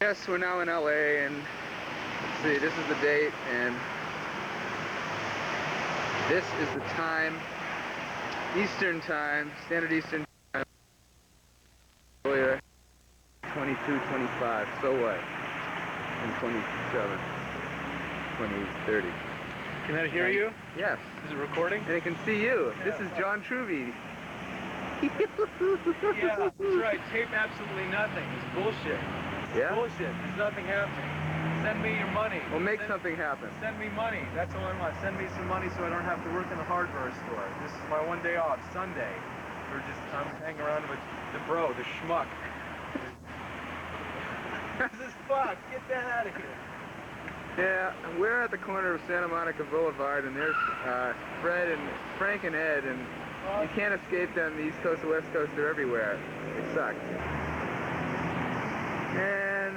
Yes, we're now in LA, and let's see, this is the date, and this is the time, Eastern time, Standard Eastern time, earlier, 22:25, so what, in 27, 20:30. Can I hear you? Yes. Is it recording? And it can see you. Yeah, This is John Trubee. Yeah, that's right. Tape absolutely nothing. It's bullshit. Yeah? Bullshit. There's nothing happening. Send me your money. We'll make something happen. Send me money. That's all I want. Send me some money so I don't have to work in the hardware store. This is my one day off, Sunday. I'm hanging around with DuBrow, the schmuck. This is fuck. Get that out of here. Yeah, we're at the corner of Santa Monica Boulevard, and there's Frank and Ed, and you can't escape them. The East Coast, the West Coast, they're everywhere. They suck. And,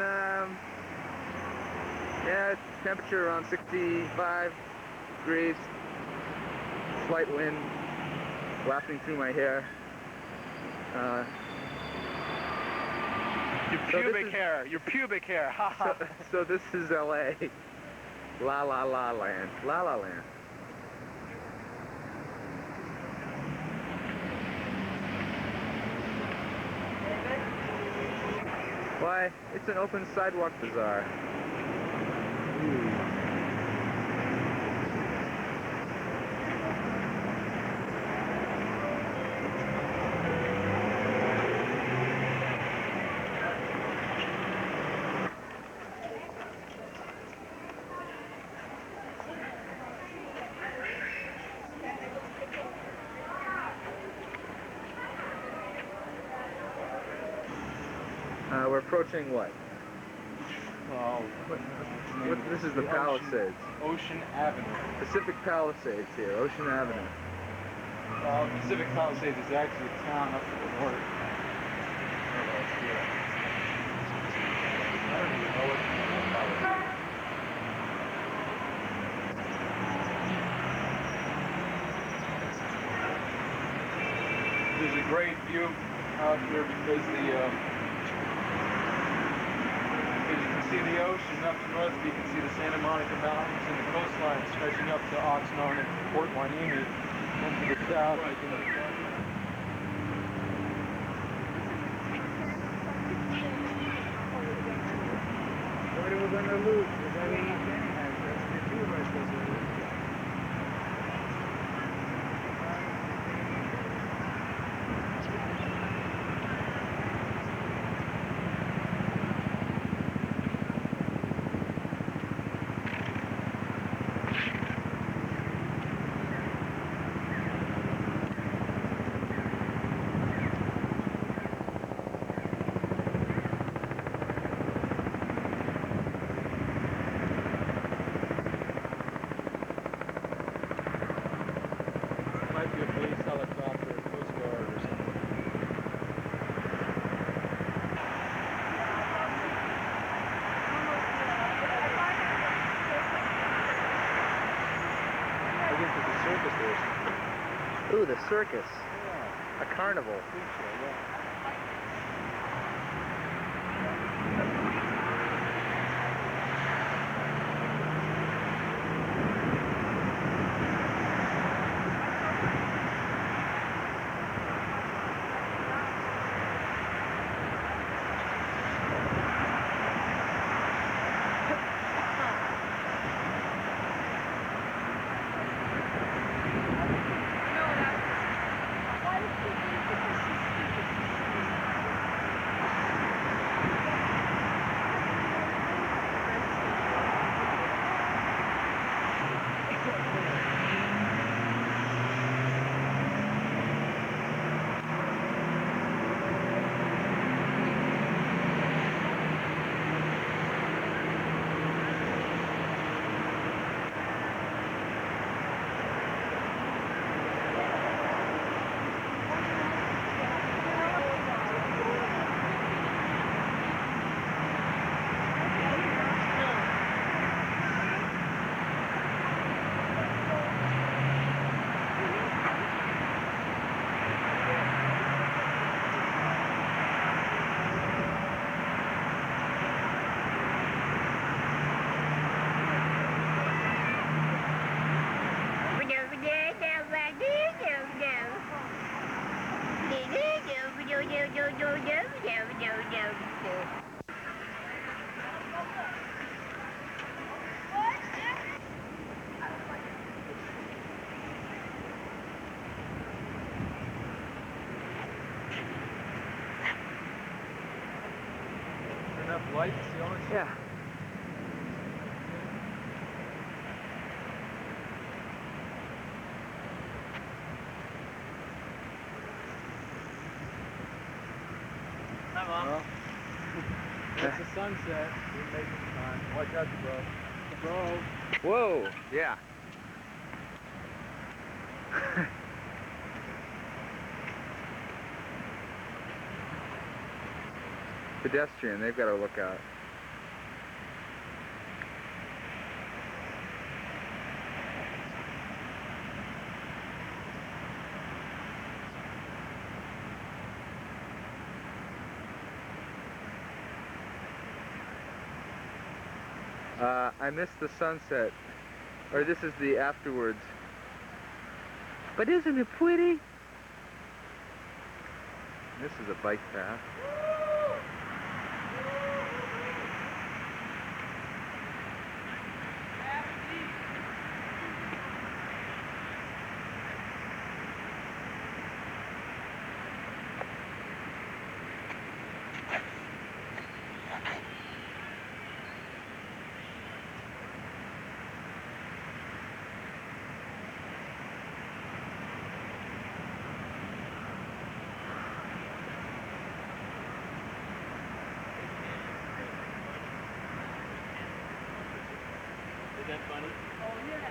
yeah, temperature around 65 degrees. Slight wind wafting through my hair. Your pubic hair, ha ha. So this is LA. La la la land. La la land. Why, it's an open sidewalk bazaar. We're approaching what? This is the Palisades. Ocean Avenue. Pacific Palisades here, Ocean Avenue. Pacific Palisades is actually a town up to the north. I don't even know what Palisades. There's a great view out here because you can see the ocean up north, you can see the Santa Monica Mountains and the coastline stretching up to Oxnard and Port Hueneme. And to the south, you can What are we going to lose? Is that what you think? might be a police helicopter, a Coast Guard or something. I think there's a circus there. Ooh, the circus. Yeah. A carnival. Freak show, yeah. enough light to see all this? Yeah. Hi, Mom. Well, it's the sunset. We're making time. Watch out, DuBrow. Whoa, yeah. Pedestrian, they've got to look out. I missed the sunset, or this is the afterwards. But isn't it pretty? This is a bike path. Is that funny? Oh, yeah.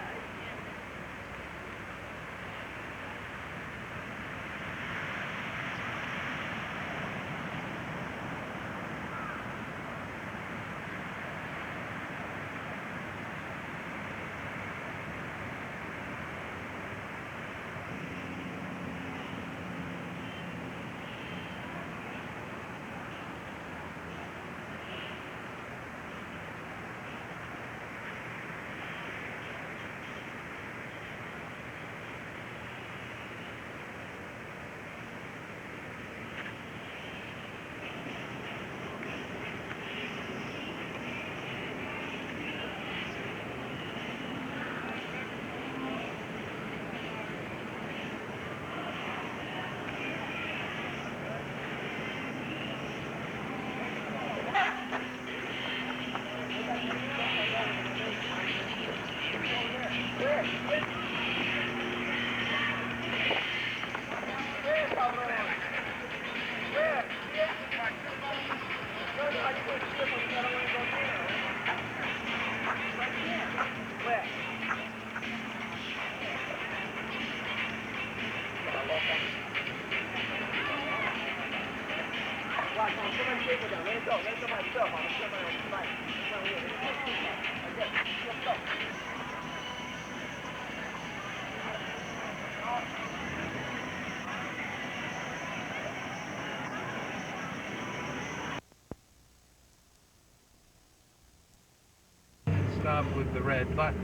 Stop with the red button.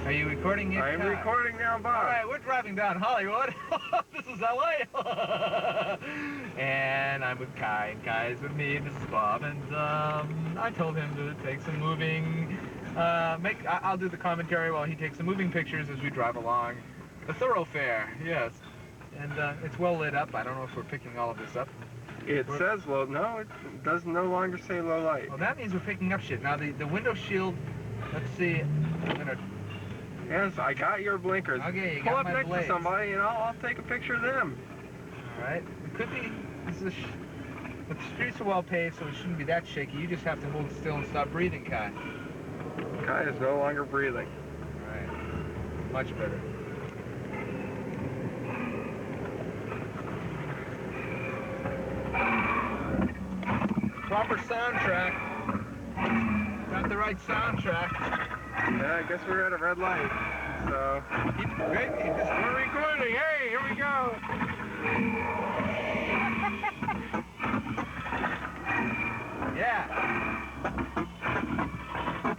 Are you recording it? I am recording now, Bob. All right, we're driving down Hollywood. This is LA. And I'm with Kai, and Kai is with me, and this is Bob. And I told him to take some moving, I'll do the commentary while he takes some moving pictures as we drive along the thoroughfare, yes. And it's well lit up. I don't know if we're picking all of this up. It says low. No, it does no longer say low light. Well, that means we're picking up shit. Now, the window shield, let's see. I'm going to... Yes, I got your blinkers. Okay, you Pull got up my next blades. to somebody and I'll take a picture of them. All right. It could be... the streets are well paved, so it shouldn't be that shaky. You just have to hold still and stop breathing, Kai. Kai is no longer breathing. All right. Much better. Proper soundtrack. Got the right soundtrack. Yeah, I guess we're at a red light. So, we're recording. Hey, here we go. Yeah.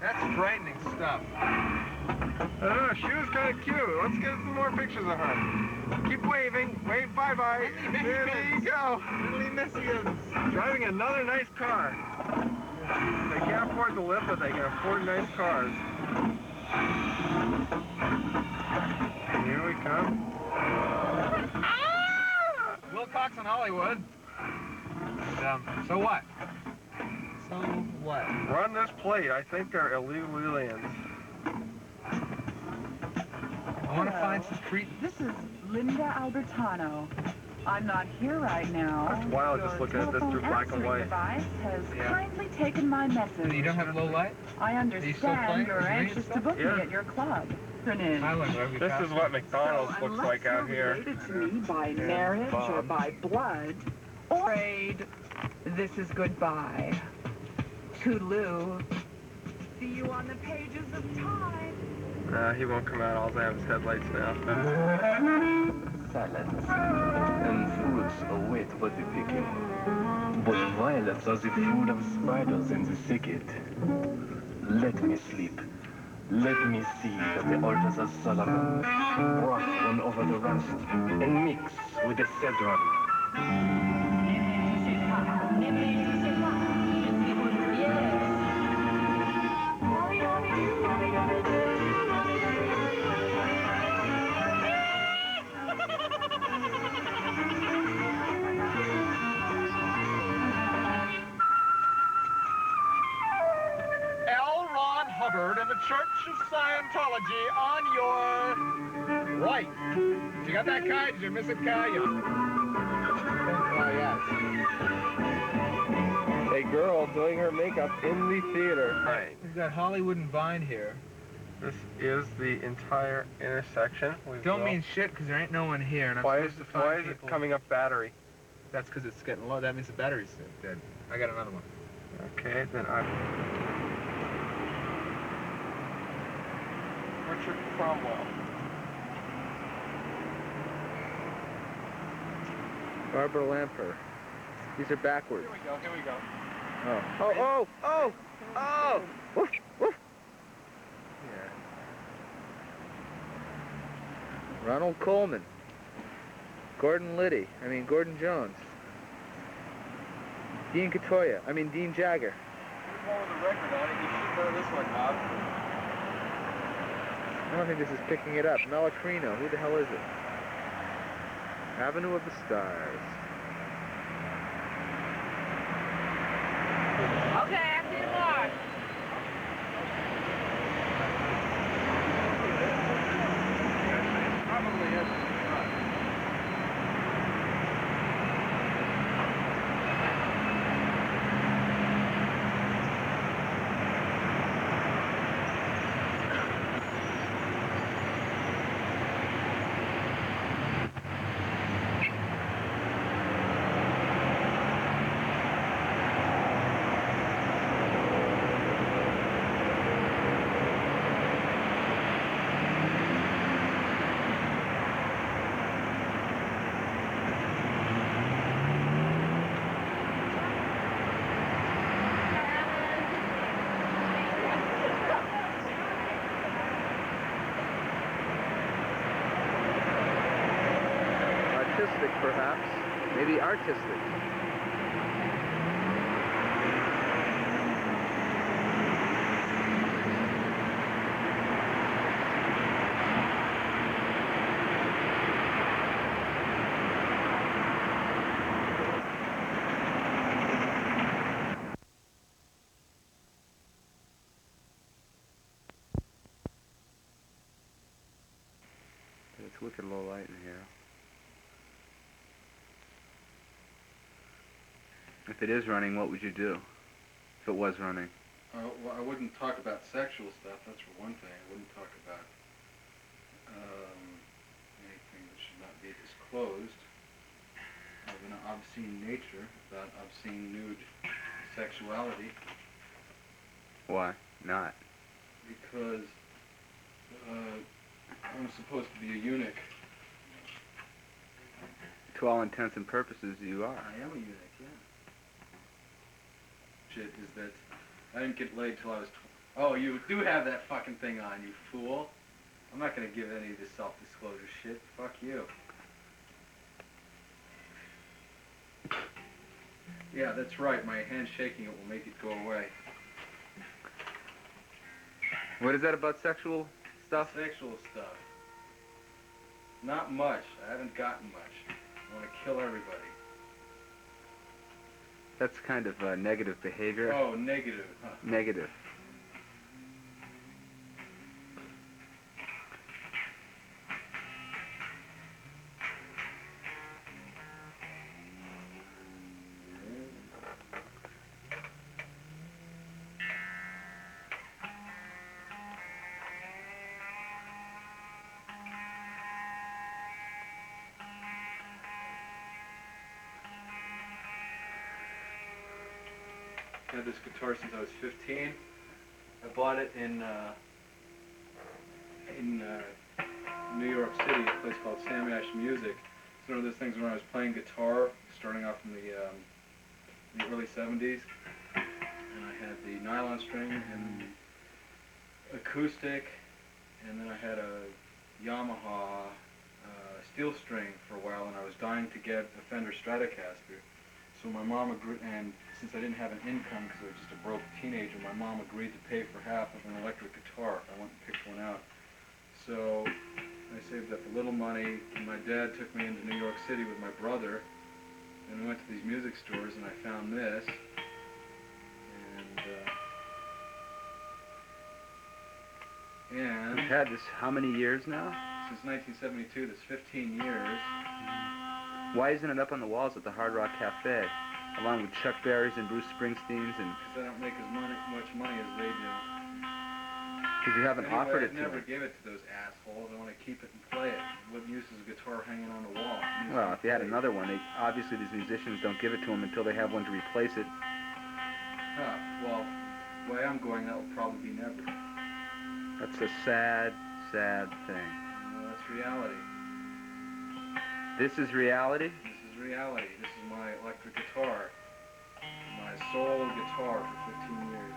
That's frightening stuff. I don't know, she was kind of cute. Let's get some more pictures of her. Keep waving. Wave bye-bye. There you go. Little Michigans. Driving another nice car. They can't afford to live, but they can afford nice cars. Here we come. Wilcox in Hollywood. And, so what? So What? Run this plate. I think they're illegal aliens. I want to find some street. This is Linda Albertano. I'm not here right now. That's wild, just looking at this through black and white. Device has kindly taken my message. You don't have low light? I understand you're anxious to book me Yeah. at your club. This This is what McDonald's looks like out here. Related to me by marriage or by blood, or aid, this is goodbye. Toodaloo. See you on the pages of time. He won't come out. All I have is headlights now. Silence and fruits await body picking. But violets are the food of spiders in the thicket. Let me sleep. Let me see that the altars of Solomon broth one over the rust and mix with the cedron. Hubbard and the Church of Scientology on your right. Did you got that, Kai? Did you miss it, Kai? Oh, yes. A girl doing her makeup in the theater. Right. We've got Hollywood and Vine here. This is the entire intersection. Don't mean shit, because there ain't no one here. And why is it coming up battery? That's because it's getting low. That means the battery's dead. I got another one. Okay, then Richard Cromwell. Barbara Lamper. These are backwards. Here we go. Oh! Woof, woof. Yeah. Ronald Coleman. Gordon Jones. Dean Jagger. Here's one with a record on it. You should know this one, Bob. I don't think this is picking it up. Malacrino, who the hell is it? Avenue of the Stars. Okay, after you mark. Probably is. Artistic, perhaps. Maybe artistic. It's wicked low light in here. If it is running, what would you do? If it was running? Well, I wouldn't talk about sexual stuff, that's for one thing. I wouldn't talk about anything that should not be disclosed of an obscene nature, about obscene nude sexuality. Why not? Because I'm supposed to be a eunuch. To all intents and purposes, you are. I am a eunuch, yeah. Shit is that I didn't get laid till I was 12. Oh, you do have that fucking thing on, you fool. I'm not gonna give any of this self-disclosure shit. Fuck you. Yeah, that's right. My hand shaking it will make it go away. What is that about sexual stuff? Sexual stuff. Not much. I haven't gotten much. I want to kill everybody. That's kind of negative behavior. Oh, negative. Huh. Negative. I had this guitar since I was 15. I bought it in New York City, a place called Sam Ash Music. It's one of those things when I was playing guitar, starting off in the early 70s, and I had the nylon string and the acoustic, and then I had a Yamaha steel string for a while, and I was dying to get a Fender Stratocaster. So my mom agreed, and since I didn't have an income because I was just a broke teenager, my mom agreed to pay for half of an electric guitar if I went and picked one out. So I saved up a little money, and my dad took me into New York City with my brother, and we went to these music stores, and I found this, and You've had this how many years now? since 1972, that's 15 years. Why isn't it up on the walls at the Hard Rock Cafe, along with Chuck Berry's and Bruce Springsteen's? And Because I don't make as much money as they do. because you haven't Anyway, offered it I to never them. give it to those assholes. I want to keep it and play it. What use is a guitar hanging on the wall? Well, if you had another one, obviously these musicians don't give it to them until they have one to replace it. Well, the way I'm going, that will probably be never. That's a sad, sad thing. That's reality. This is reality? This is reality. This is my electric guitar. My solo guitar for 15 years.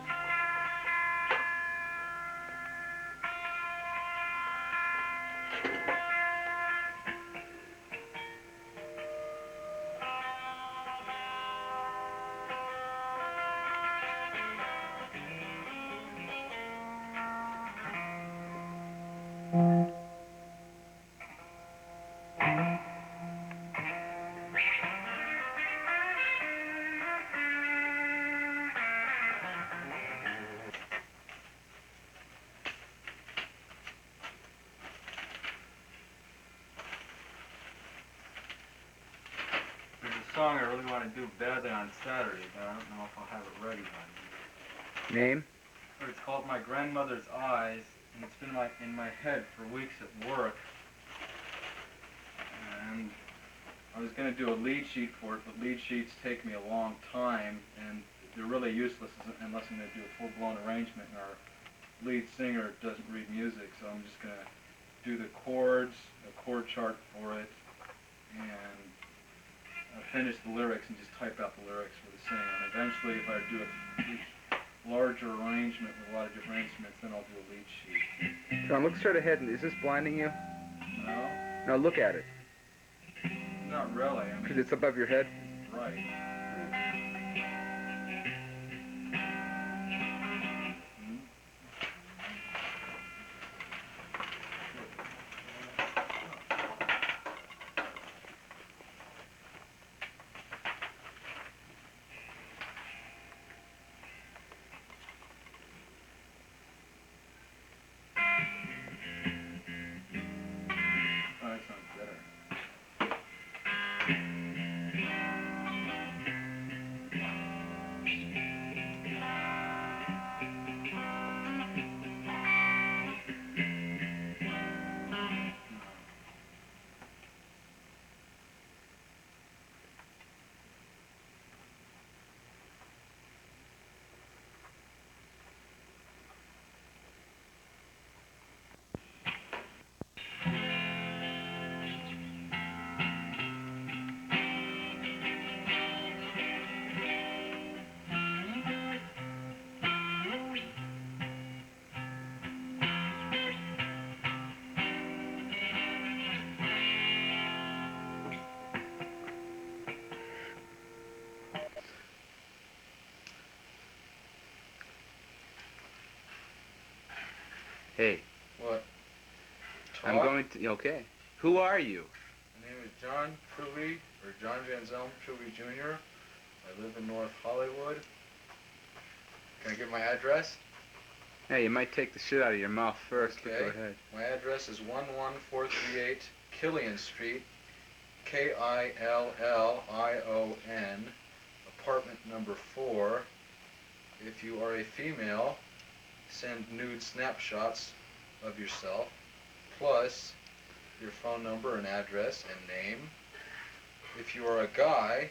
There's a song I really want to do badly on Saturday, but I don't know if I'll have it ready by then. Name? It's called My Grandmother's Eyes, and it's been in my head for weeks at work. And I was going to do a lead sheet for it, but lead sheets take me a long time, and they're really useless unless I'm going to do a full-blown arrangement, and our lead singer doesn't read music, so I'm just going to do the chords, a chord chart for it, and finish the lyrics and just type out the lyrics for the singer. And eventually, if I do a larger arrangement with a lot of different instruments, then I'll do a lead sheet. John, look straight ahead. Is this blinding you? No? No, look at it. Not really. I Because mean, it's above your head. right. Oh, that sounds better. Hey, What? I'm going to... Okay. Who are you? My name is John Trubee, or John Van Zelm Trubee Jr., I live in North Hollywood. Can I give my address? Hey, you might take the shit out of your mouth first, but go Okay. ahead. My address is 11438 Killian Street, Killion, apartment number 4. If you are a female, send nude snapshots of yourself, plus your phone number and address and name. If you are a guy,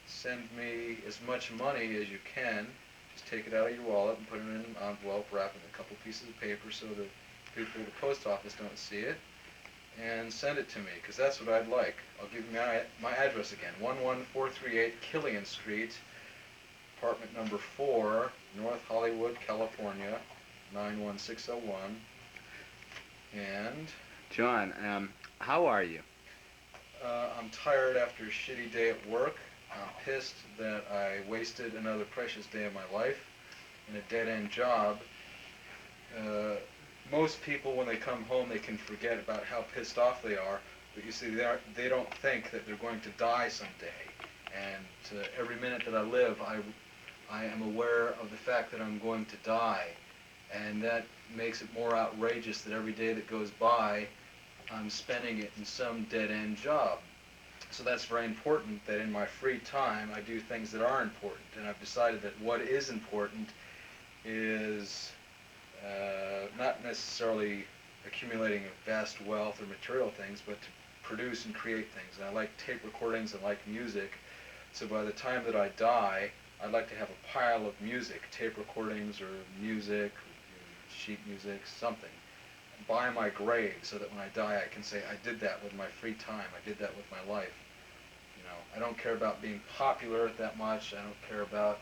send me as much money as you can. Just take it out of your wallet and put it in an envelope, wrap it in a couple pieces of paper so that people at the post office don't see it, and send it to me, because that's what I'd like. I'll give you my address again, 11438 Killian Street, apartment number 4, North Hollywood, California, 91601. And John, how are you? I'm tired after a shitty day at work. I'm pissed that I wasted another precious day of my life in a dead-end job. Most people, when they come home, they can forget about how pissed off they are, but you see, they don't think that they're going to die someday. And every minute that I live, I am aware of the fact that I'm going to die. And that makes it more outrageous that every day that goes by, I'm spending it in some dead-end job. So that's very important that in my free time I do things that are important. And I've decided that what is important is not necessarily accumulating vast wealth or material things, but to produce and create things. And I like tape recordings and like music. So by the time that I die, I'd like to have a pile of music, tape recordings or music, sheet music, something, by my grave, so that when I die I can say I did that with my free time, I did that with my life. You know, I don't care about being popular that much. I don't care about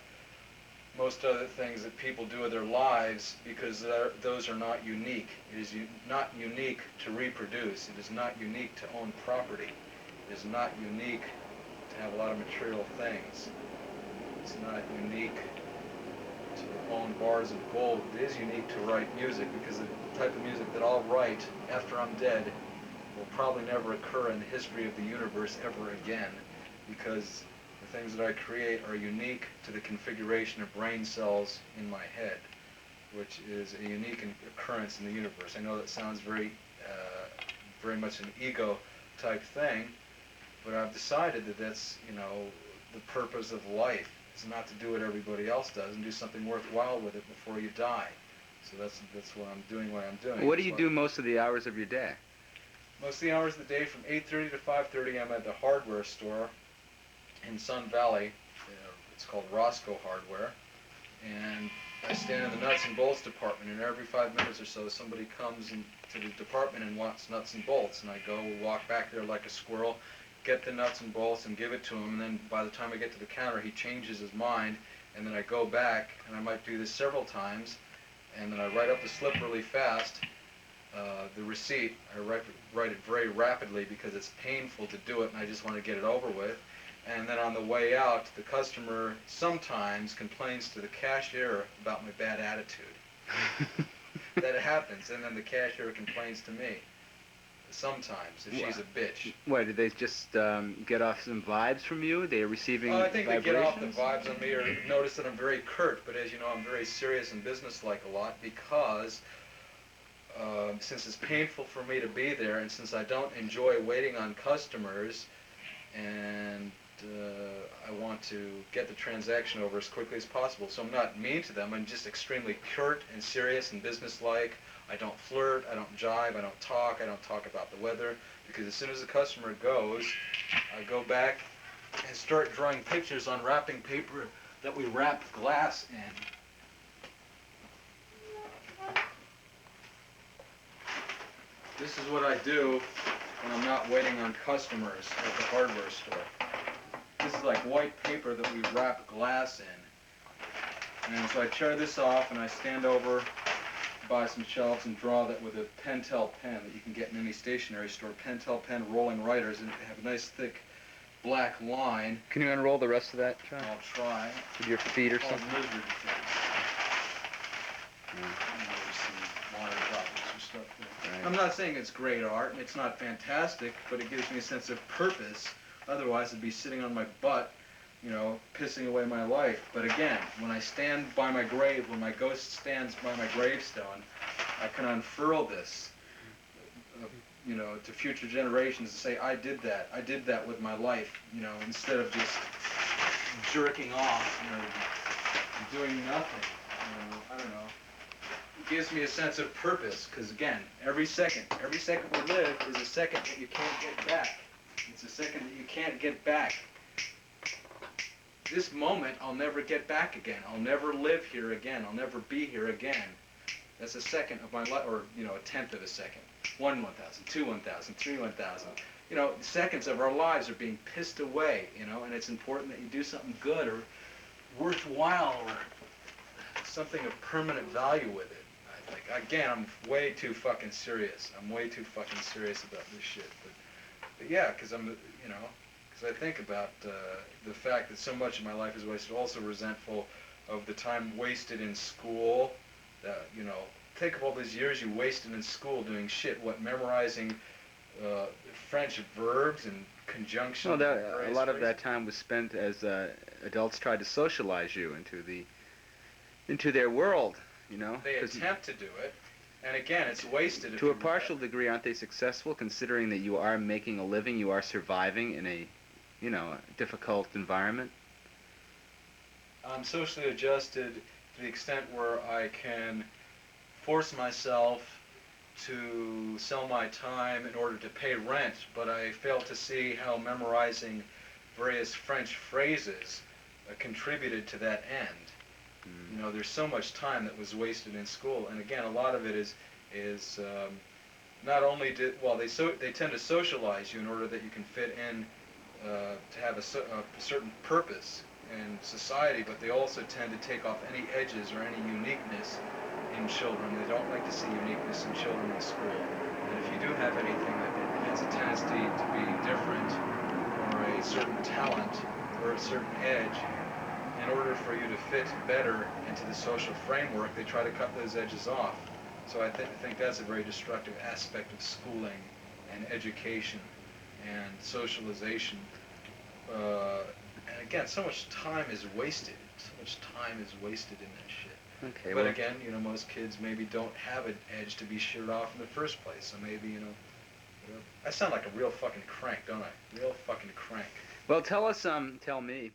most other things that people do with their lives, because those are not unique. It is not unique to reproduce. It is not unique to own property. It is not unique to have a lot of material things. It's not unique to own bars of gold. It is unique to write music, because the type of music that I'll write after I'm dead will probably never occur in the history of the universe ever again, because the things that I create are unique to the configuration of brain cells in my head, which is a unique occurrence in the universe. I know that sounds very much an ego type thing, but I've decided that that's, you know, the purpose of life. It's not to do what everybody else does and do something worthwhile with it before you die. So that's what I'm doing. What do you do most of the hours of your day? Most of the hours of the day, from 8:30 to 5:30, I'm at the hardware store in Sun Valley. It's called Roscoe Hardware, and I stand in the nuts and bolts department, and every 5 minutes or so somebody comes into the department and wants nuts and bolts, and I go walk back there like a squirrel, get the nuts and bolts and give it to him, and then by the time I get to the counter he changes his mind, and then I go back, and I might do this several times, and then I write up the slip really fast, the receipt. I write it very rapidly because it's painful to do it and I just want to get it over with. And then on the way out, the customer sometimes complains to the cashier about my bad attitude. That happens, and then the cashier complains to me. Sometimes, if she's a bitch. What, did they just get off some vibes from you? They're receiving I think they get off the vibrations? vibes on me, or notice that I'm very curt, but as you know, I'm very serious and businesslike a lot, because since it's painful for me to be there, and since I don't enjoy waiting on customers, and I want to get the transaction over as quickly as possible. So I'm not mean to them, I'm just extremely curt and serious and businesslike. I don't flirt, I don't jive, I don't talk about the weather, because as soon as the customer goes, I go back and start drawing pictures on wrapping paper that we wrap glass in. This is what I do when I'm not waiting on customers at the hardware store. This is like white paper that we wrap glass in. And so I tear this off and I stand over, buy some shelves and draw that with a Pentel pen that you can get in any stationery store. Pentel pen rolling writers, and have a nice thick black line. Can you unroll the rest of that, John? I'll try. With your feet or Oh, something? lizard things. There's some water droplets or stuff there. Right. I'm not saying it's great art, and it's not fantastic, but it gives me a sense of purpose. Otherwise, I'd be sitting on my butt you know, pissing away my life. But again, when I stand by my grave, when my ghost stands by my gravestone, I can unfurl this, you know, to future generations and say, I did that with my life, you know, instead of just jerking off, you know, doing nothing, you know, I don't know. It gives me a sense of purpose, because again, every second we live is a second that you can't get back. It's a second that you can't get back. This moment I'll never get back again. I'll never live here again. I'll never be here again. That's a second of my life, or, you know, a tenth of a second. 1 1,000, 2 1,000, 3 1,000. You know, seconds of our lives are being pissed away, you know, and it's important that you do something good or worthwhile or something of permanent value with it, I think. Again, I'm way too fucking serious. I'm way too fucking serious about this shit. But yeah, because I'm, you know, because I think about the fact that so much of my life is wasted. Also resentful of the time wasted in school. You know, think of all these years you wasted in school doing shit. What, memorizing French verbs and conjunctions? Well, a lot of that time was spent as adults tried to socialize you into their world. You know, they attempt to do it, and again, it's wasted. To a partial degree, aren't they successful? Considering that you are making a living, you are surviving in a, you know, difficult environment. I'm socially adjusted to the extent where I can force myself to sell my time in order to pay rent, but I fail to see how memorizing various French phrases contributed to that end. You know, there's so much time that was wasted in school, and again, a lot of it is not only they tend to socialize you in order that you can fit in to have a certain purpose in society, but they also tend to take off any edges or any uniqueness in children. They don't like to see uniqueness in children in school. And if you do have anything that has a tendency to be different, or a certain talent, or a certain edge, in order for you to fit better into the social framework, they try to cut those edges off. So I think that's a very destructive aspect of schooling and education and socialization. And again, so much time is wasted. So much time is wasted in that shit. Okay, but again, you know, most kids maybe don't have an edge to be sheared off in the first place. So maybe, you know, I sound like a real fucking crank, don't I? Real fucking crank. Well, tell me,